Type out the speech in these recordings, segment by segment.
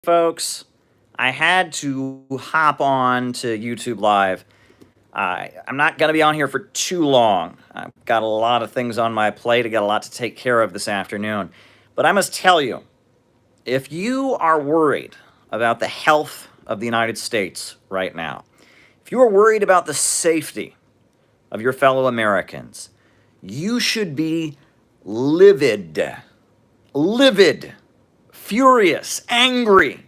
folks. I had to hop on to YouTube Live. I'm not going to be on here for too long. I've got a lot of things on my plate. I got a lot to take care of this afternoon. But I must tell you, if you are worried about the health of the United States right now, if you are worried about the safety of your fellow Americans, you should be livid, livid, furious, angry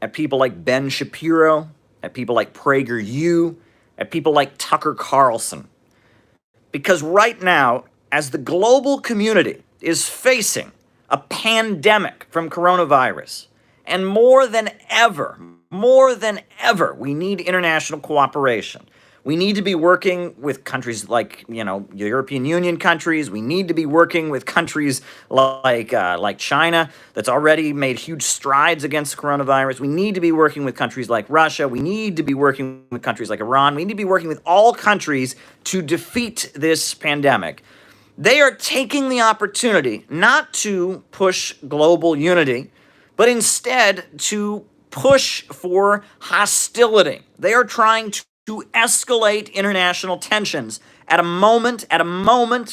at people like Ben Shapiro, at people like PragerU, at people like Tucker Carlson. Because right now, as the global community is facing a pandemic from coronavirus, and more than ever, we need international cooperation. We need to be working with countries like, European Union countries. We need to be working with countries like China, that's already made huge strides against coronavirus. We need to be working with countries like Russia. We need to be working with countries like Iran. We need to be working with all countries to defeat this pandemic. They are taking the opportunity not to push global unity, but instead to push for hostility. They are trying to escalate international tensions at a moment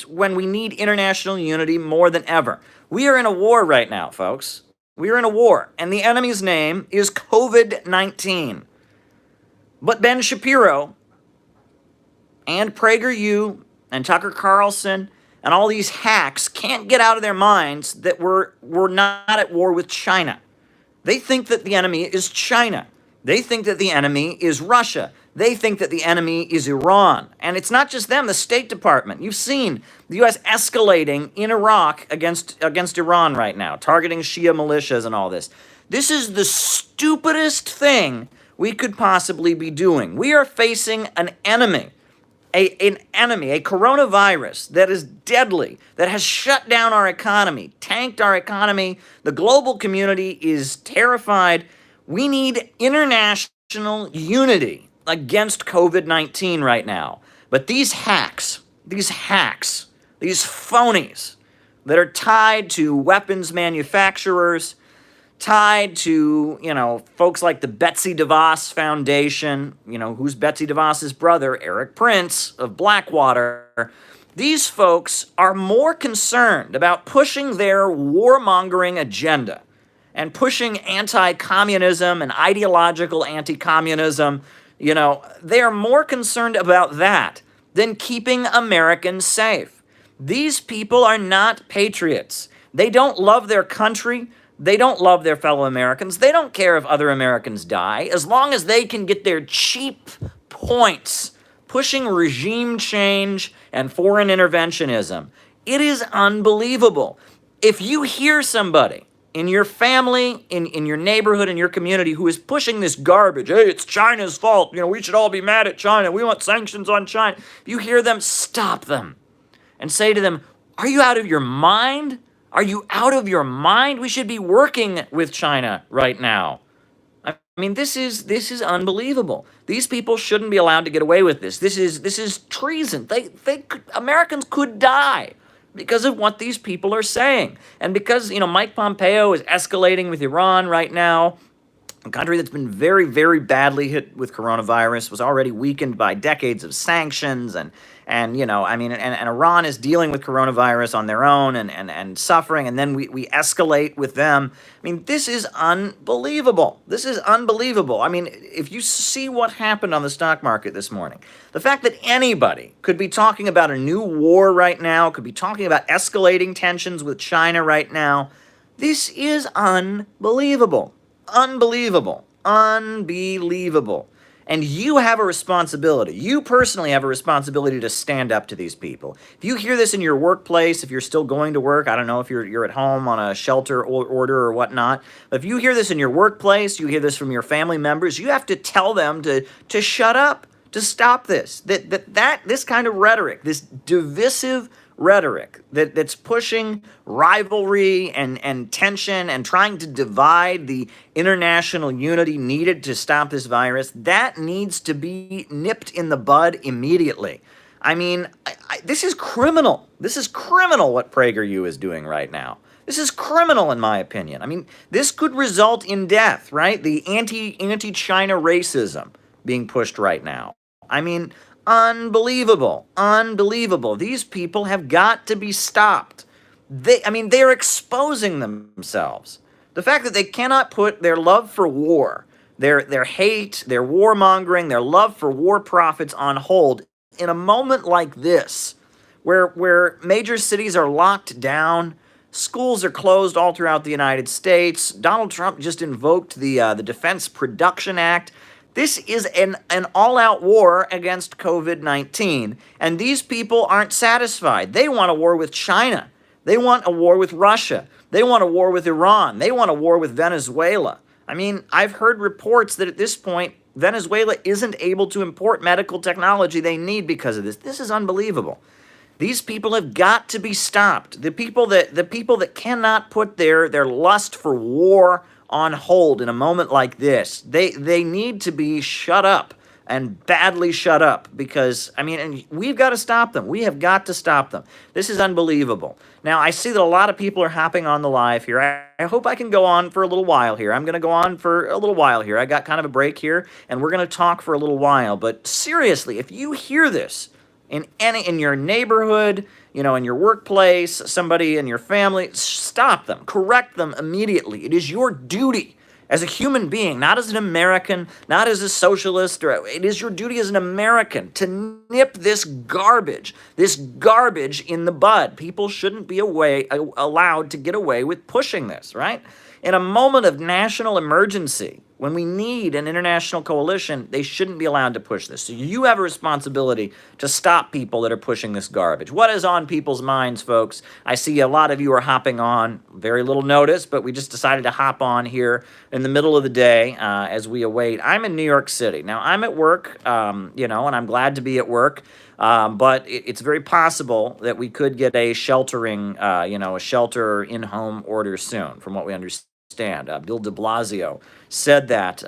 when we need international unity more than ever. We are in a war right now, folks. We are in a war, and the enemy's name is COVID-19. But Ben Shapiro and PragerU and Tucker Carlson and all these hacks can't get out of their minds that we're not at war with China. They think that the enemy is China. They think that the enemy is Russia. They think that the enemy is Iran. And it's not just them, the State Department. You've seen the U.S. escalating in Iraq against Iran right now, targeting Shia militias and all this. This is the stupidest thing we could possibly be doing. We are facing an enemy, a coronavirus that is deadly, that has shut down our economy, tanked our economy. The global community is terrified. We need international unity against COVID-19 right now. But these hacks, these phonies that are tied to weapons manufacturers, tied to, folks like the Betsy DeVos Foundation, who's Betsy DeVos's brother, Eric Prince of Blackwater. These folks are more concerned about pushing their warmongering agenda and pushing anti-communism and ideological anti-communism. They are more concerned about that than keeping Americans safe. These people are not patriots. They don't love their country. They don't love their fellow Americans. They don't care if other Americans die, as long as they can get their cheap points pushing regime change and foreign interventionism. It is unbelievable. If you hear somebody in your family, in your neighborhood, in your community, who is pushing this garbage, hey, it's China's fault, we should all be mad at China, we want sanctions on China. If you hear them, stop them and say to them, are you out of your mind? Are you out of your mind? We should be working with China right now. I mean, this is unbelievable. These people shouldn't be allowed to get away with this. This is treason. Americans could die because of what these people are saying. And because, Mike Pompeo is escalating with Iran right now, a country that's been very, very badly hit with coronavirus, was already weakened by decades of sanctions, and Iran is dealing with coronavirus on their own and suffering, and then we escalate with them. I mean, this is unbelievable. This is unbelievable. I mean, if you see what happened on the stock market this morning, the fact that anybody could be talking about a new war right now, could be talking about escalating tensions with China right now, this is unbelievable. Unbelievable. And you have a responsibility. You personally have a responsibility to stand up to these people. If you hear this in your workplace, if you're still going to work, I don't know if you're at home on a shelter order or whatnot, but if you hear this in your workplace, you hear this from your family members, you have to tell them to shut up, to stop this. This kind of rhetoric, this divisive rhetoric that's pushing rivalry and tension and trying to divide the international unity needed to stop this virus, that needs to be nipped in the bud immediately. I mean, this is criminal. This is criminal what PragerU is doing right now. This is criminal, in my opinion. I mean, this could result in death, right? The anti-China racism being pushed right now. I mean, unbelievable, unbelievable. These people have got to be stopped. They're exposing themselves. The fact that they cannot put their love for war, their hate, their warmongering, their love for war profits on hold in a moment like this, where major cities are locked down, schools are closed all throughout the United States. Donald Trump just invoked the Defense Production Act. This is an all-out war against COVID-19, and these people aren't satisfied. They want a war with China. They want a war with Russia. They want a war with Iran. They want a war with Venezuela. I mean, I've heard reports that at this point, Venezuela isn't able to import medical technology they need because of this. This is unbelievable. These people have got to be stopped. The people that cannot put their lust for war on hold in a moment like this, they need to be shut up, and badly shut up, because, I mean, and we've got to stop them. We have got to stop them. This is unbelievable. Now, I see that a lot of people are hopping on the live here. I hope I can go on for a little while here. I'm going to go on for a little while here. I got kind of a break here, and we're going to talk for a little while. But seriously, if you hear this in your neighborhood, in your workplace, somebody in your family, stop them. Correct them immediately. It is your duty as a human being, not as an American, not as a socialist, it is your duty as an American to nip this garbage in the bud. People shouldn't be allowed to get away with pushing this, right? In a moment of national emergency, when we need an international coalition, they shouldn't be allowed to push this. So you have a responsibility to stop people that are pushing this garbage. What is on people's minds, folks? I see a lot of you are hopping on. Very little notice, but we just decided to hop on here in the middle of the day as we await. I'm in New York City. Now, I'm at work, and I'm glad to be at work. But it's very possible that we could get a sheltering, a shelter in-home order soon, from what we understand. Bill de Blasio said that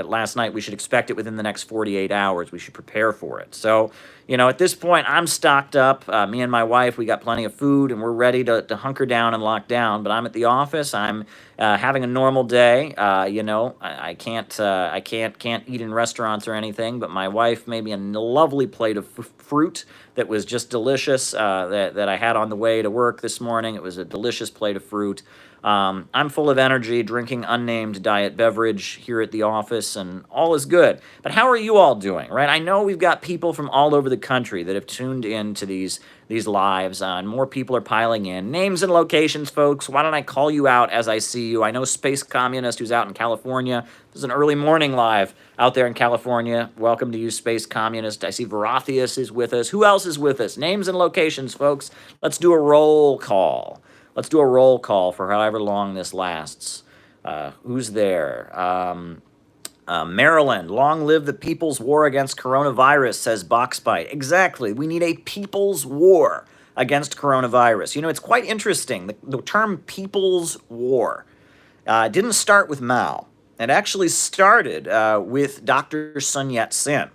last night we should expect it within the next 48 hours. We should prepare for it. So, at this point, I'm stocked up. Me and my wife, we got plenty of food, and we're ready to hunker down and lock down. But I'm at the office. I'm having a normal day. I can't eat in restaurants or anything. But my wife made me a lovely plate of fruit that was just delicious. That I had on the way to work this morning. It was a delicious plate of fruit. I'm full of energy, drinking unnamed diet beverage here at the office, and all is good. But how are you all doing, right? I know we've got people from all over the country that have tuned in to these lives, and more people are piling in. Names and locations, folks. Why don't I call you out as I see you? I know Space Communist, who's out in California. This is an early morning live out there in California. Welcome to you, Space Communist. I see Verathius is with us. Who else is with us? Names and locations, folks. Let's do a roll call. Let's do a roll call for however long this lasts. Who's there? Maryland, long live the people's war against coronavirus, says Boxbite. Exactly. We need a people's war against coronavirus. It's quite interesting. The term people's war didn't start with Mao. It actually started with Dr. Sun Yat-sen.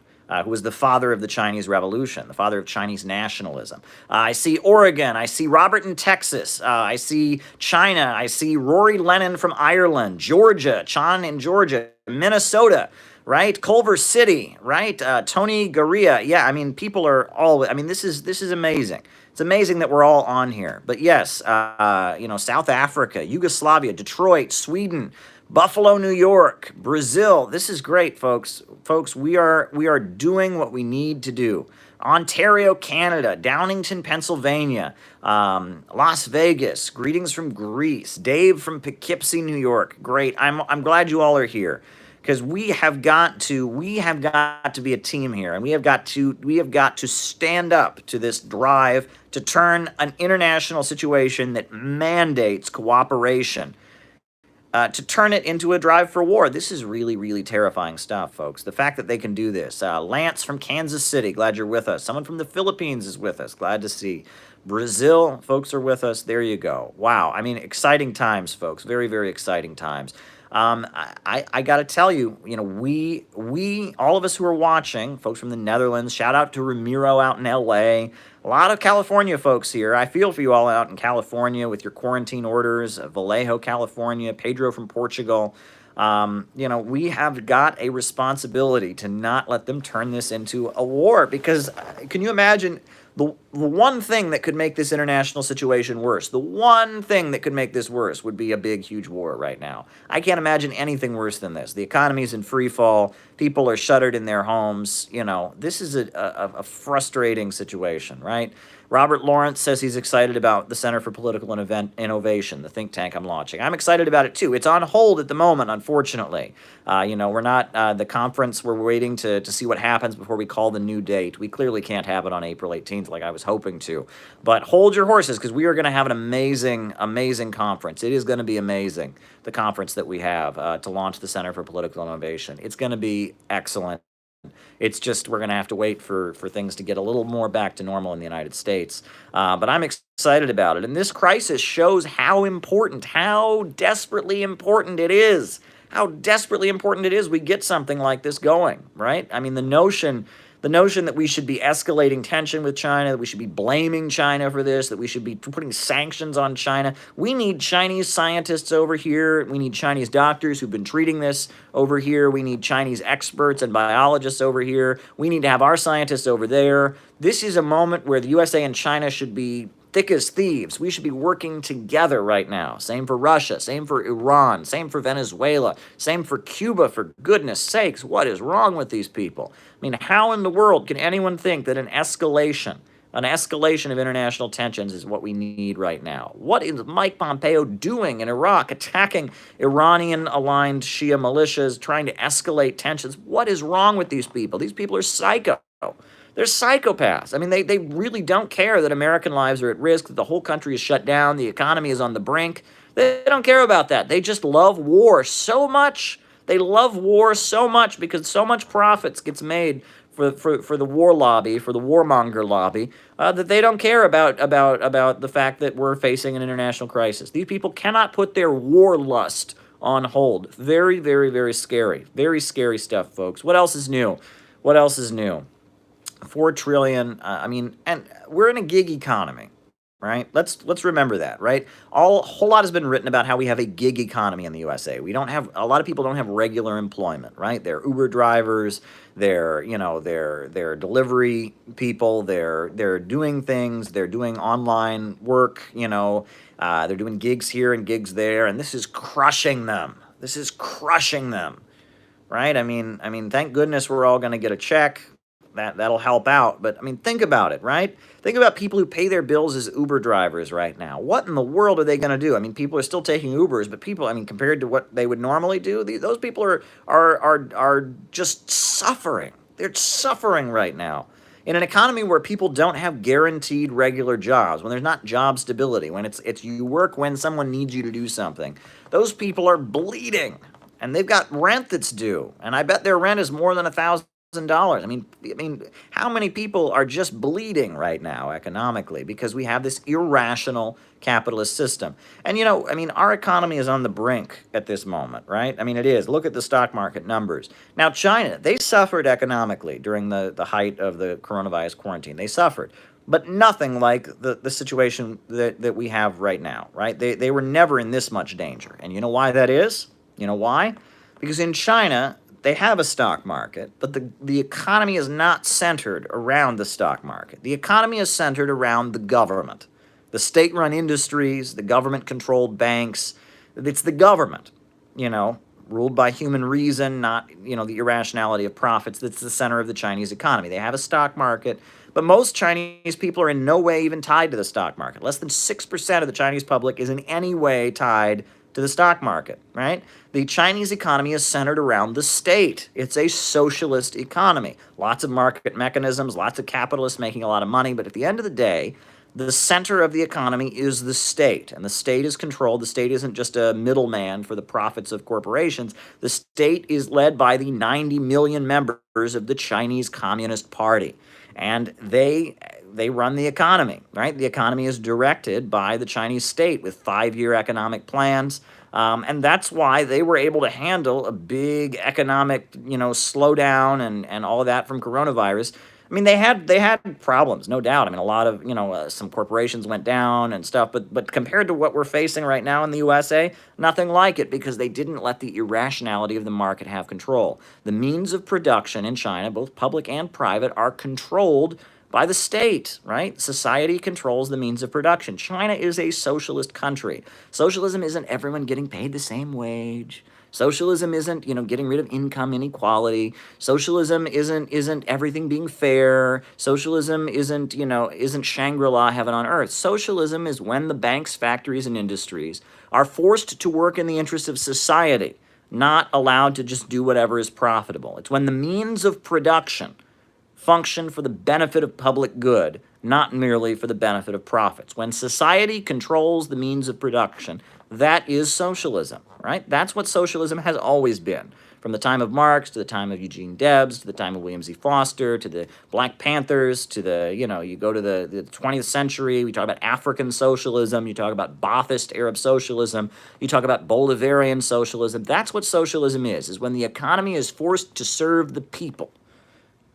Who was the father of the Chinese Revolution, the father of Chinese nationalism. I see Oregon. I see Robert in Texas. I see China. I see Rory Lennon from Ireland, Georgia, Chan in Georgia, Minnesota, right? Culver City, right? Tony Garia. Yeah, people are all, this is amazing. It's amazing that we're all on here. But yes, South Africa, Yugoslavia, Detroit, Sweden, Buffalo, New York, Brazil. This is great, folks. Folks, we are doing what we need to do. Ontario, Canada, Downingtown, Pennsylvania, Las Vegas. Greetings from Greece. Dave from Poughkeepsie, New York. Great. I'm glad you all are here, because we have got to be a team here, and we have got to stand up to this drive to turn an international situation that mandates cooperation, to turn it into a drive for war. This is really, really terrifying stuff, folks. The fact that they can do this. Lance from Kansas City, glad you're with us. Someone from the Philippines is with us, glad to see. Brazil, folks are with us. There you go. Wow. Exciting times, folks. Very, very exciting times. I got to tell you, we, all of us who are watching, folks from the Netherlands, shout out to Ramiro out in LA, A lot of California folks here. I feel for you all out in California with your quarantine orders, Vallejo, California, Pedro from Portugal. We have got a responsibility to not let them turn this into a war because can you imagine the one thing that could make this international situation worse, the one thing that could make this worse would be a big, huge war right now. I can't imagine anything worse than this. The economy's in free fall. People are shuttered in their homes. This is a frustrating situation, right? Robert Lawrence says he's excited about the Center for Political Innovation, the think tank I'm launching. I'm excited about it too. It's on hold at the moment, unfortunately. We're not the conference. We're waiting to see what happens before we call the new date. We clearly can't have it on April 18th like I was hoping to. But hold your horses because we are going to have an amazing, amazing conference. It is going to be amazing, the conference that we have to launch the Center for Political Innovation. It's going to be excellent. It's just we're going to have to wait for things to get a little more back to normal in the United States. But I'm excited about it. And this crisis shows how important, how desperately important it is. How desperately important it is we get something like this going, right? I mean, the notion that we should be escalating tension with China, that we should be blaming China for this, that we should be putting sanctions on China. We need Chinese scientists over here. We need Chinese doctors who've been treating this over here. We need Chinese experts and biologists over here. We need to have our scientists over there. This is a moment where the USA and China should be thick as thieves. We should be working together right now. Same for Russia, same for Iran, same for Venezuela, same for Cuba, for goodness sakes. What is wrong with these people? I mean, how in the world can anyone think that an escalation of international tensions is what we need right now? What is Mike Pompeo doing in Iraq, attacking Iranian-aligned Shia militias, trying to escalate tensions? What is wrong with these people? These people are psycho. They're psychopaths. I mean, they really don't care that American lives are at risk, that the whole country is shut down, the economy is on the brink. They don't care about that. They just love war so much. They love war so much because so much profits gets made for the war lobby, for the warmonger lobby, that they don't care about the fact that we're facing an international crisis. These people cannot put their war lust on hold. Very, very, very scary. Very scary stuff, folks. What else is new? What else is new? 4 trillion. And we're in a gig economy, right? Let's remember that, right? A whole lot has been written about how we have a gig economy in the USA. We don't have a lot of people don't have regular employment, right? They're Uber drivers, they're delivery people, they're doing things, they're doing online work, they're doing gigs here and gigs there, and this is crushing them. This is crushing them, right? I mean, thank goodness we're all going to get a check. That'll help out. But, think about it, right? Think about people who pay their bills as Uber drivers right now. What in the world are they going to do? People are still taking Ubers, but people, compared to what they would normally do, those people are just suffering. They're suffering right now. In an economy where people don't have guaranteed regular jobs, when there's not job stability, when it's you work when someone needs you to do something, those people are bleeding. And they've got rent that's due. And I bet their rent is more than $1,000. How many people are just bleeding right now economically because we have this irrational capitalist system? And our economy is on the brink at this moment, right? It is. Look at the stock market numbers. Now, China, they suffered economically during the height of the coronavirus quarantine. They suffered. But nothing like the situation that we have right now, right? They were never in this much danger. And you know why that is? You know why? Because in China, they have a stock market, but the economy is not centered around the stock market. The economy is centered around the government, the state-run industries, the government-controlled banks. It's the government, ruled by human reason, not, the irrationality of profits. That's the center of the Chinese economy. They have a stock market, but most Chinese people are in no way even tied to the stock market. Less than 6% of the Chinese public is in any way tied to the stock market, right? The Chinese economy is centered around the state. It's a socialist economy. Lots of market mechanisms, lots of capitalists making a lot of money, but at the end of the day, the center of the economy is the state, and the state is controlled. The state isn't just a middleman for the profits of corporations. The state is led by the 90 million members of the Chinese Communist Party, and they run the economy, right? The economy is directed by the Chinese state with 5-year economic plans, and that's why they were able to handle a big economic, slowdown and all of that from coronavirus I mean, they had problems, no doubt. I mean, a lot of some corporations went down and stuff, but compared to what we're facing right now in the USA, nothing like it, because they didn't let the irrationality of the market have control. The means of production in China, both public and private, are controlled by the state, right? Society controls the means of production. China is a socialist country. Socialism isn't everyone getting paid the same wage. Socialism isn't, getting rid of income inequality. Socialism isn't everything being fair. Socialism isn't Shangri-La heaven on earth. Socialism is when the banks, factories, and industries are forced to work in the interests of society, not allowed to just do whatever is profitable. It's when the means of production function for the benefit of public good, not merely for the benefit of profits. When society controls the means of production, that is socialism, right? That's what socialism has always been. From the time of Marx to the time of Eugene Debs to the time of William Z. Foster to the Black Panthers to you go to the 20th century, we talk about African socialism, you talk about Ba'athist Arab socialism, you talk about Bolivarian socialism. That's what socialism is when the economy is forced to serve the people.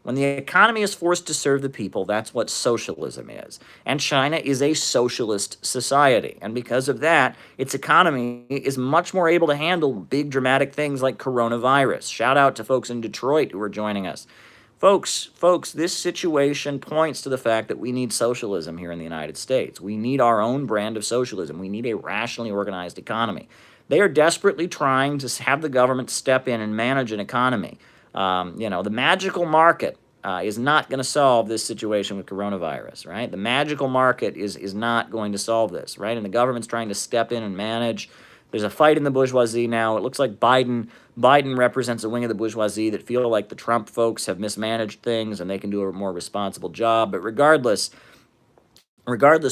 When the economy is forced to serve the people, that's what socialism is. And China is a socialist society. And because of that, its economy is much more able to handle big, dramatic things like coronavirus. Shout out to folks in Detroit who are joining us. Folks, this situation points to the fact that we need socialism here in the United States. We need our own brand of socialism. We need a rationally organized economy. They are desperately trying to have the government step in and manage an economy. The magical market is not going to solve this situation with coronavirus, right? The magical market is not going to solve this, right? And the government's trying to step in and manage. There's a fight in the bourgeoisie now. It looks like Biden represents a wing of the bourgeoisie that feel like the Trump folks have mismanaged things and they can do a more responsible job. But regardless,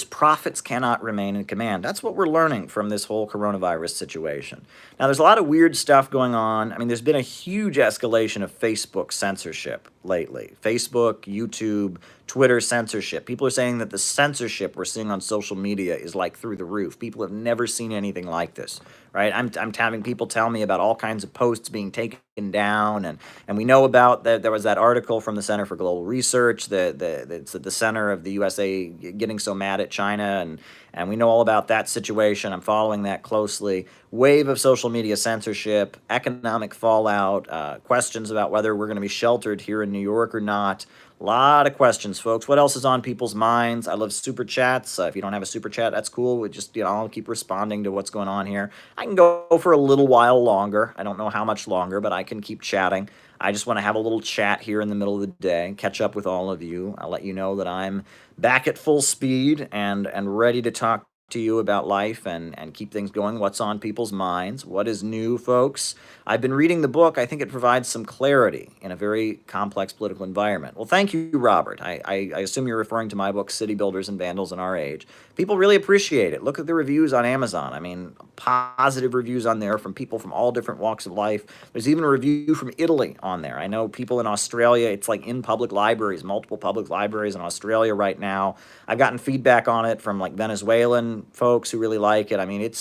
profits cannot remain in command. That's what we're learning from this whole coronavirus situation. Now, there's a lot of weird stuff going on. I mean, there's been a huge escalation of Facebook censorship lately. Facebook, YouTube, Twitter censorship. People are saying that the censorship we're seeing on social media is like through the roof. People have never seen anything like this, right? I'm having people tell me about all kinds of posts being taken down, and we know about that. There was that article from the Center for Global Research, the center of the USA getting so mad at China, and we know all about that situation. I'm following that closely. Wave of social media censorship, economic fallout, questions about whether we're going to be sheltered here in New York or not. A lot of questions, folks. What else is on people's minds? I love super chats. If you don't have a super chat, that's cool. We just, I'll keep responding to what's going on here. I can go for a little while longer. I don't know how much longer, but I can keep chatting. I just want to have a little chat here in the middle of the day, catch up with all of you. I'll let you know that I'm back at full speed and ready to talk to you about life and keep things going. What's on people's minds? What is new, folks? I've been reading the book. I think it provides some clarity in a very complex political environment. Well, thank you, Robert. I assume you're referring to my book, City Builders and Vandals in Our Age. People really appreciate it. Look at the reviews on Amazon. I mean, positive reviews on there from people from all different walks of life. There's even a review from Italy on there. I know people in Australia, it's like in public libraries, multiple public libraries in Australia right now. I've gotten feedback on it from like Venezuelan folks who really like it. I mean,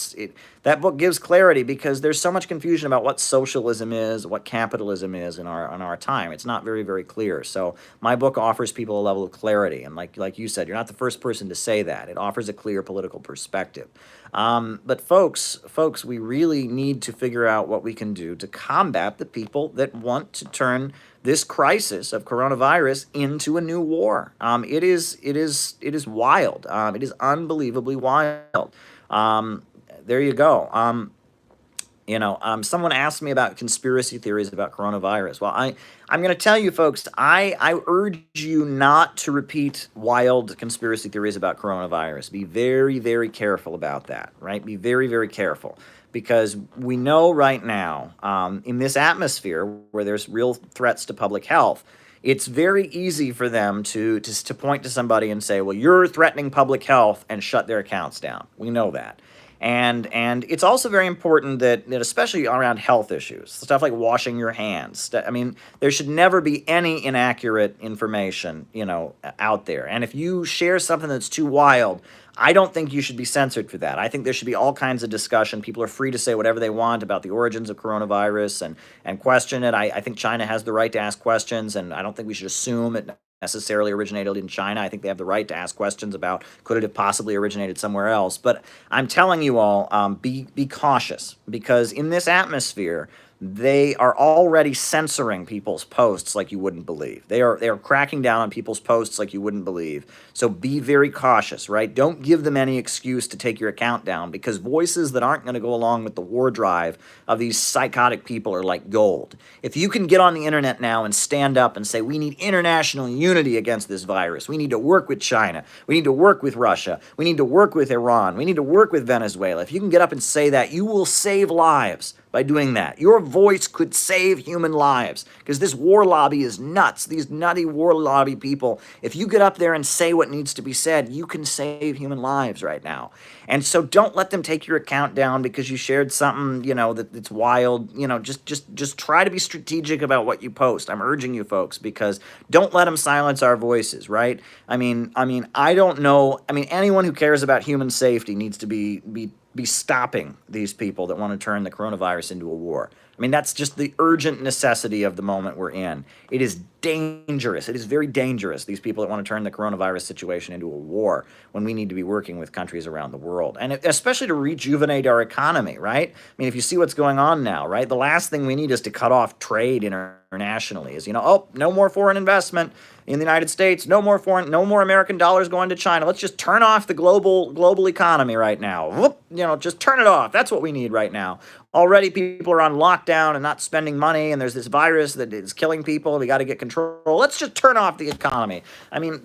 that book gives clarity because there's so much confusion about what socialism is, what capitalism is in our time. It's not very, very clear. So my book offers people a level of clarity. And like you said, you're not the first person to say that. It offers a clear political perspective. But folks, we really need to figure out what we can do to combat the people that want to turn this crisis of coronavirus into a new war. It is wild. It is unbelievably wild. There you go. Someone asked me about conspiracy theories about coronavirus. Well, I'm going to tell you, folks, I urge you not to repeat wild conspiracy theories about coronavirus. Be very, very careful about that, right? Be very, very careful. Because we know right now, in this atmosphere where there's real threats to public health, it's very easy for them to point to somebody and say, well, you're threatening public health, and shut their accounts down. We know that. And it's also very important that especially around health issues, stuff like washing your hands. I mean, there should never be any inaccurate information, out there. And if you share something that's too wild, I don't think you should be censored for that. I think there should be all kinds of discussion. People are free to say whatever they want about the origins of coronavirus and question it. I think China has the right to ask questions, and I don't think we should assume it necessarily originated in China. I think they have the right to ask questions about could it have possibly originated somewhere else. But I'm telling you all, be cautious, because in this atmosphere, they are already censoring people's posts like you wouldn't believe. They are cracking down on people's posts like you wouldn't believe. So be very cautious, right? Don't give them any excuse to take your account down, because voices that aren't going to go along with the war drive of these psychotic people are like gold. If you can get on the internet now and stand up and say, we need international unity against this virus, we need to work with China, we need to work with Russia, we need to work with Iran, we need to work with Venezuela. If you can get up and say that, you will save lives by doing that. Your voice could save human lives, because this war lobby is nuts. These nutty war lobby people, if you get up there and say what needs to be said, you can save human lives right now. And so don't let them take your account down because you shared something, that's wild. Just try to be strategic about what you post. I'm urging you folks, because don't let them silence our voices, right? I don't know. Anyone who cares about human safety needs to be stopping these people that want to turn the coronavirus into a war. That's just the urgent necessity of the moment we're in. It is dangerous. It is very dangerous, these people that want to turn the coronavirus situation into a war, when we need to be working with countries around the world, and especially to rejuvenate our economy, right? If you see what's going on now, right? The last thing we need is to cut off trade internationally. No more foreign investment in the United States, no more American dollars going to China. Let's just turn off the global economy right now. Whoop, just turn it off. That's what we need right now. Already people are on lockdown and not spending money, and there's this virus that is killing people. We got to get control. Let's just turn off the economy.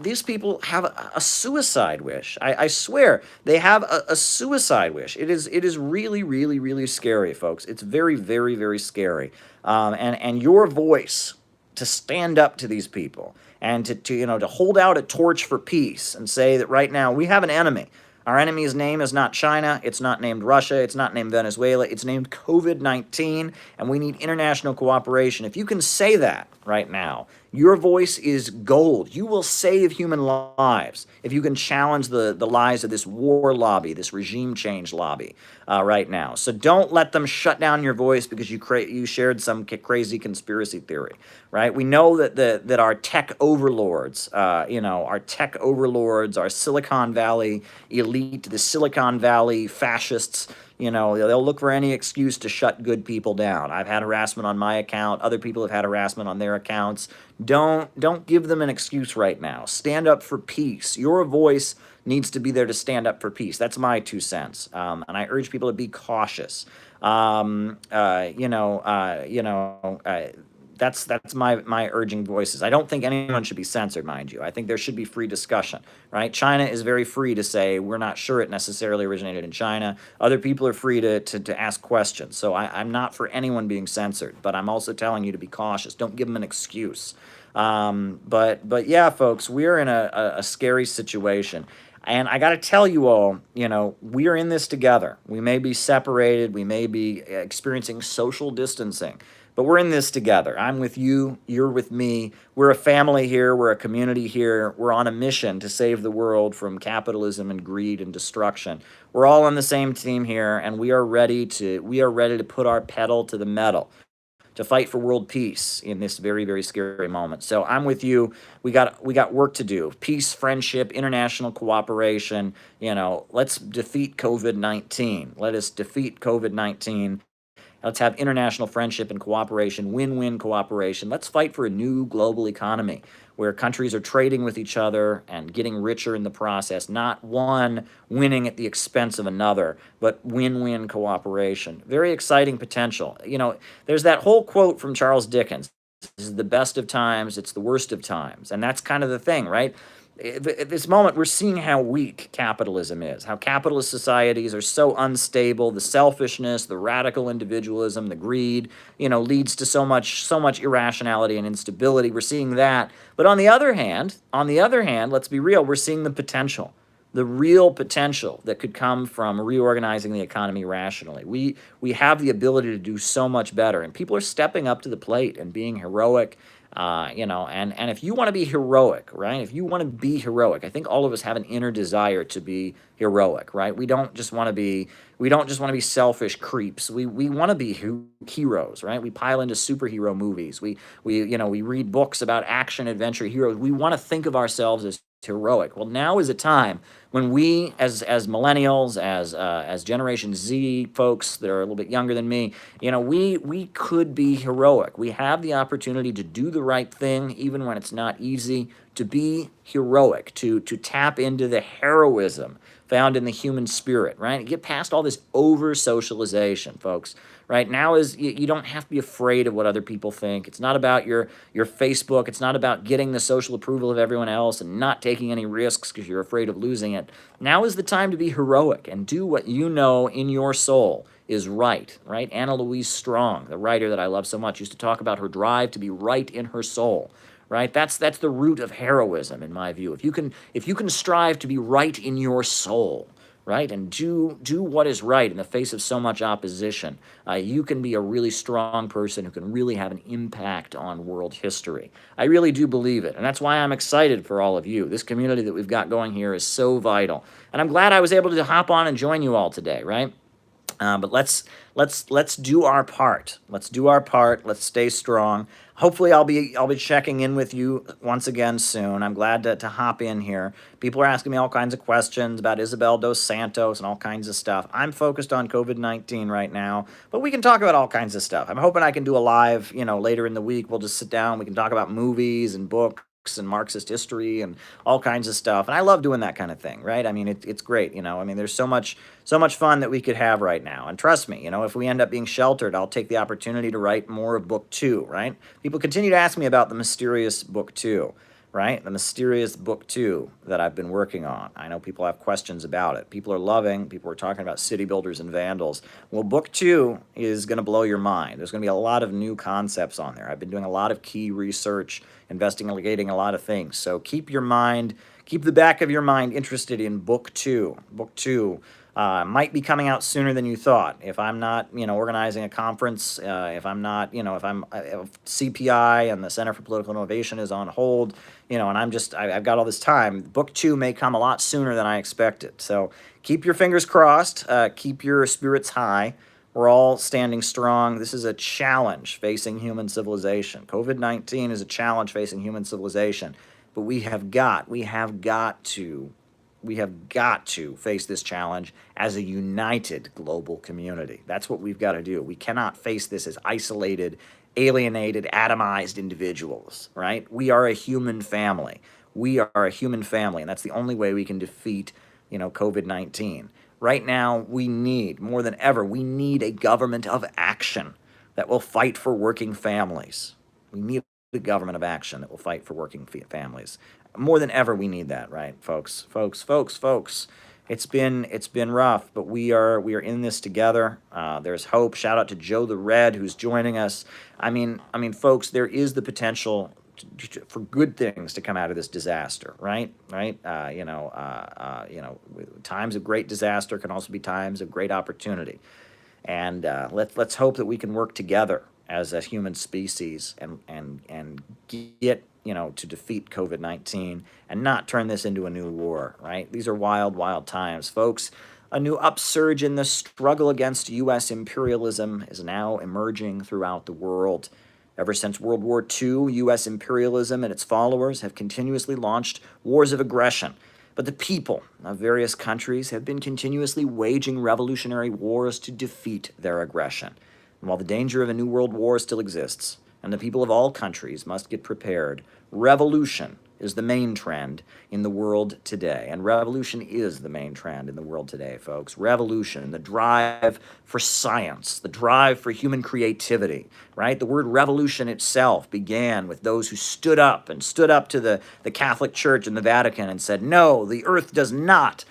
These people have a suicide wish. I swear, they have a suicide wish. It is really, really, really scary, folks. It's very, very, very scary. And your voice to stand up to these people and to hold out a torch for peace and say that right now we have an enemy. Our enemy's name is not China, it's not named Russia, it's not named Venezuela, it's named COVID-19, and we need international cooperation. If you can say that right now, your voice is gold. You will save human lives if you can challenge the lies of this war lobby, this regime change lobby right now. So don't let them shut down your voice because you shared some crazy conspiracy theory, right? We know that our tech overlords, our Silicon Valley elite, the Silicon Valley fascists, they'll look for any excuse to shut good people down. I've had harassment on my account. Other people have had harassment on their accounts. Don't give them an excuse right now. Stand up for peace. Your voice needs to be there to stand up for peace. That's my 2 cents. And I urge people to be cautious. That's my urging voices. I don't think anyone should be censored, mind you. I think there should be free discussion, right? China is very free to say, we're not sure it necessarily originated in China. Other people are free to ask questions. So I'm not for anyone being censored, but I'm also telling you to be cautious. Don't give them an excuse. But yeah, folks, we're in a scary situation. And I got to tell you all, we are in this together. We may be separated. We may be experiencing social distancing. But we're in this together. I'm with you. You're with me. We're a family here. We're a community here. We're on a mission to save the world from capitalism and greed and destruction. We're all on the same team here, and we are ready to put our pedal to the metal to fight for world peace in this very, very scary moment. So I'm with you. We got work to do. Peace, friendship, international cooperation. Let's defeat COVID-19. Let us defeat COVID-19. Let's have international friendship and cooperation, win-win cooperation. Let's fight for a new global economy where countries are trading with each other and getting richer in the process, not one winning at the expense of another, but win-win cooperation. Very exciting potential. There's that whole quote from Charles Dickens, this is the best of times, it's the worst of times. And that's kind of the thing, right? At this moment, we're seeing how weak capitalism is, how capitalist societies are so unstable. The selfishness, the radical individualism, the greed, leads to so much irrationality and instability. We're seeing that. But on the other hand, let's be real, we're seeing the real potential that could come from reorganizing the economy rationally. We have the ability to do so much better, and people are stepping up to the plate and being heroic. And if you want to be heroic, right? If you want to be heroic, I think all of us have an inner desire to be heroic, right? We don't just want to be selfish creeps. We want to be heroes, right? We pile into superhero movies. We read books about action adventure heroes. We want to think of ourselves as heroic. Well, now is a time when we, as millennials, as Generation Z folks that are a little bit younger than me, we could be heroic. We have the opportunity to do the right thing, even when it's not easy. To be heroic, to tap into the heroism found in the human spirit, right? Get past all this over socialization, folks. Right now is you don't have to be afraid of what other people think. It's not about your Facebook. It's not about getting the social approval of everyone else and not taking any risks because you're afraid of losing it. Now is the time to be heroic and do what you know in your soul is right, right? Anna Louise Strong, the writer that I love so much, used to talk about her drive to be right in her soul, right? That's the root of heroism, in my view. If you can strive to be right in your soul, right, and do what is right in the face of so much opposition, you can be a really strong person who can really have an impact on world history. I really do believe it, and that's why I'm excited for all of you. This community that we've got going here is so vital, and I'm glad I was able to hop on and join you all today, right? But let's do our part. Let's do our part. Let's stay strong. Hopefully, I'll be checking in with you once again soon. I'm glad to hop in here. People are asking me all kinds of questions about Isabel dos Santos and all kinds of stuff. I'm focused on COVID-19 right now, but we can talk about all kinds of stuff. I'm hoping I can do a live, later in the week. We'll just sit down. We can talk about movies and books and Marxist history and all kinds of stuff. And I love doing that kind of thing, right? I mean, it's great, I mean, there's so much fun that we could have right now. And trust me, if we end up being sheltered, I'll take the opportunity to write more of book 2, right? People continue to ask me about the mysterious book 2, right? The mysterious book 2 that I've been working on. I know people have questions about it. People are talking about city builders and vandals. Well, book 2 is going to blow your mind. There's going to be a lot of new concepts on there. I've been doing a lot of key research, investigating a lot of things. So keep the back of your mind interested in book 2. Book 2 might be coming out sooner than you thought. If I'm not, organizing a conference, if I'm not, if CPI and the Center for Political Innovation is on hold, and I've got all this time, book 2 may come a lot sooner than I expected. So keep your fingers crossed, keep your spirits high. We're all standing strong. This is a challenge facing human civilization. COVID-19 is a challenge facing human civilization, but we have got to face this challenge as a united global community. That's what we've got to do. We cannot face this as isolated, alienated, atomized individuals, right? We are a human family. We are a human family, and that's the only way we can defeat, COVID-19. Right now, more than ever, we need a government of action that will fight for working families. We need a government of action that will fight for working families. More than ever, we need that, right, folks? Folks. It's been rough, but we are in this together. There's hope. Shout out to Joe the Red, who's joining us. I mean, folks, there is the potential for good things to come out of this disaster, right? Times of great disaster can also be times of great opportunity, and let's hope that we can work together as a human species and get to defeat COVID-19 and not turn this into a new war, right? These are wild times, folks. A new upsurge in the struggle against U.S. imperialism is now emerging throughout the world. Ever since World War II, U.S. imperialism and its followers have continuously launched wars of aggression. But the people of various countries have been continuously waging revolutionary wars to defeat their aggression. And while the danger of a new world war still exists, and the people of all countries must get prepared, revolution is the main trend in the world today. And revolution is the main trend in the world today, folks. Revolution, the drive for science, the drive for human creativity, right? The word revolution itself began with those who stood up to the Catholic Church and the Vatican and said, no, the earth does not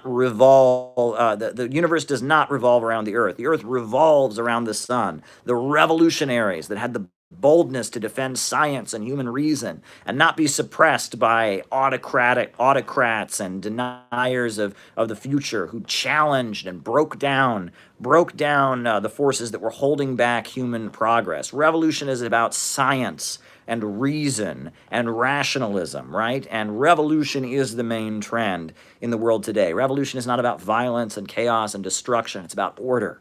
revolve, the universe does not revolve around the earth. The earth revolves around the sun. The revolutionaries that had the boldness to defend science and human reason and not be suppressed by autocrats and deniers of the future who challenged and broke down the forces that were holding back human progress. Revolution is about science and reason and rationalism, right? And revolution is the main trend in the world today. Revolution is not about violence and chaos and destruction. It's about order.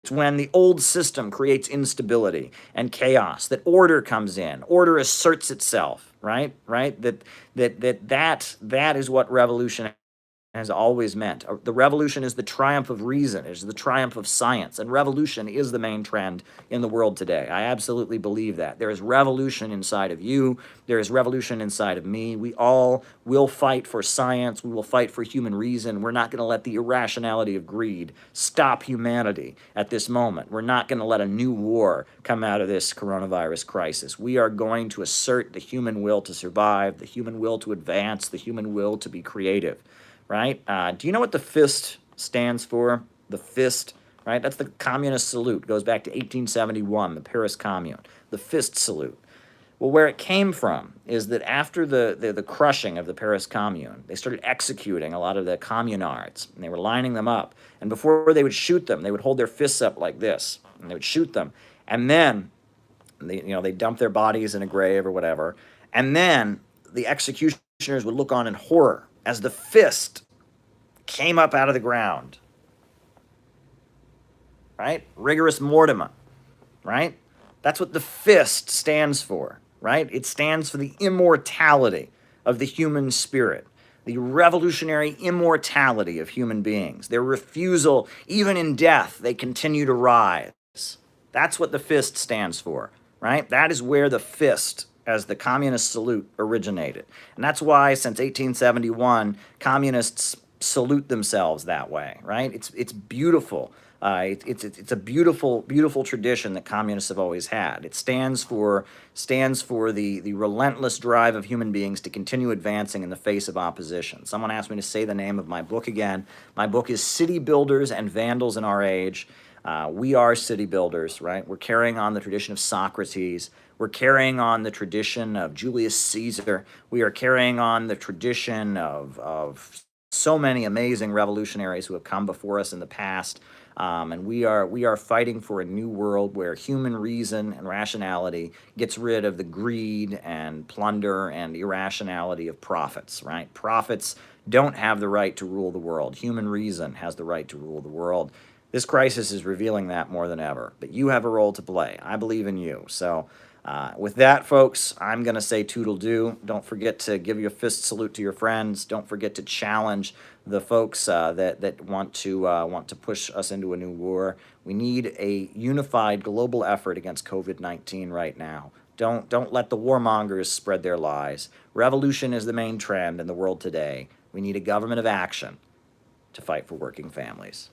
It's when the old system creates instability and chaos that order comes in. Order asserts itself, right? Right? That is what revolution has always meant. The revolution is the triumph of reason, it is the triumph of science, and revolution is the main trend in the world today. I absolutely believe that. There is revolution inside of you, there is revolution inside of me. We all will fight for science, we will fight for human reason. We're not going to let the irrationality of greed stop humanity at this moment. We're not going to let a new war come out of this coronavirus crisis. We are going to assert the human will to survive, the human will to advance, the human will to be creative. Right? Do you know what the fist stands for? The fist, right? That's the communist salute. It goes back to 1871, the Paris Commune. The fist salute. Well, where it came from is that after the crushing of the Paris Commune, they started executing a lot of the communards, and they were lining them up. And before they would shoot them, they would hold their fists up like this, and they would shoot them. And then, they dump their bodies in a grave or whatever. And then the executioners would look on in horror as the fist came up out of the ground, right? Rigorous mortem, right? That's what the fist stands for, right? It stands for the immortality of the human spirit, the revolutionary immortality of human beings. Their refusal, even in death, they continue to rise. That's what the fist stands for, right? That is where the fist as the communist salute originated. And that's why since 1871, communists salute themselves that way, right? It's beautiful. It's a beautiful tradition that communists have always had. It stands for the relentless drive of human beings to continue advancing in the face of opposition. Someone asked me to say the name of my book again. My book is City Builders and Vandals in Our Age. We are city builders, right? We're carrying on the tradition of Socrates. We're carrying on the tradition of Julius Caesar. We are carrying on the tradition of so many amazing revolutionaries who have come before us in the past. And we are fighting for a new world where human reason and rationality gets rid of the greed and plunder and irrationality of prophets, right? Prophets don't have the right to rule the world. Human reason has the right to rule the world. This crisis is revealing that more than ever. But you have a role to play. I believe in you. So with that, folks, I'm going to say toodle-doo. Don't forget to give your fist salute to your friends. Don't forget to challenge the folks that want to push us into a new war. We need a unified global effort against COVID-19 right now. Don't let the warmongers spread their lies. Revolution is the main trend in the world today. We need a government of action to fight for working families.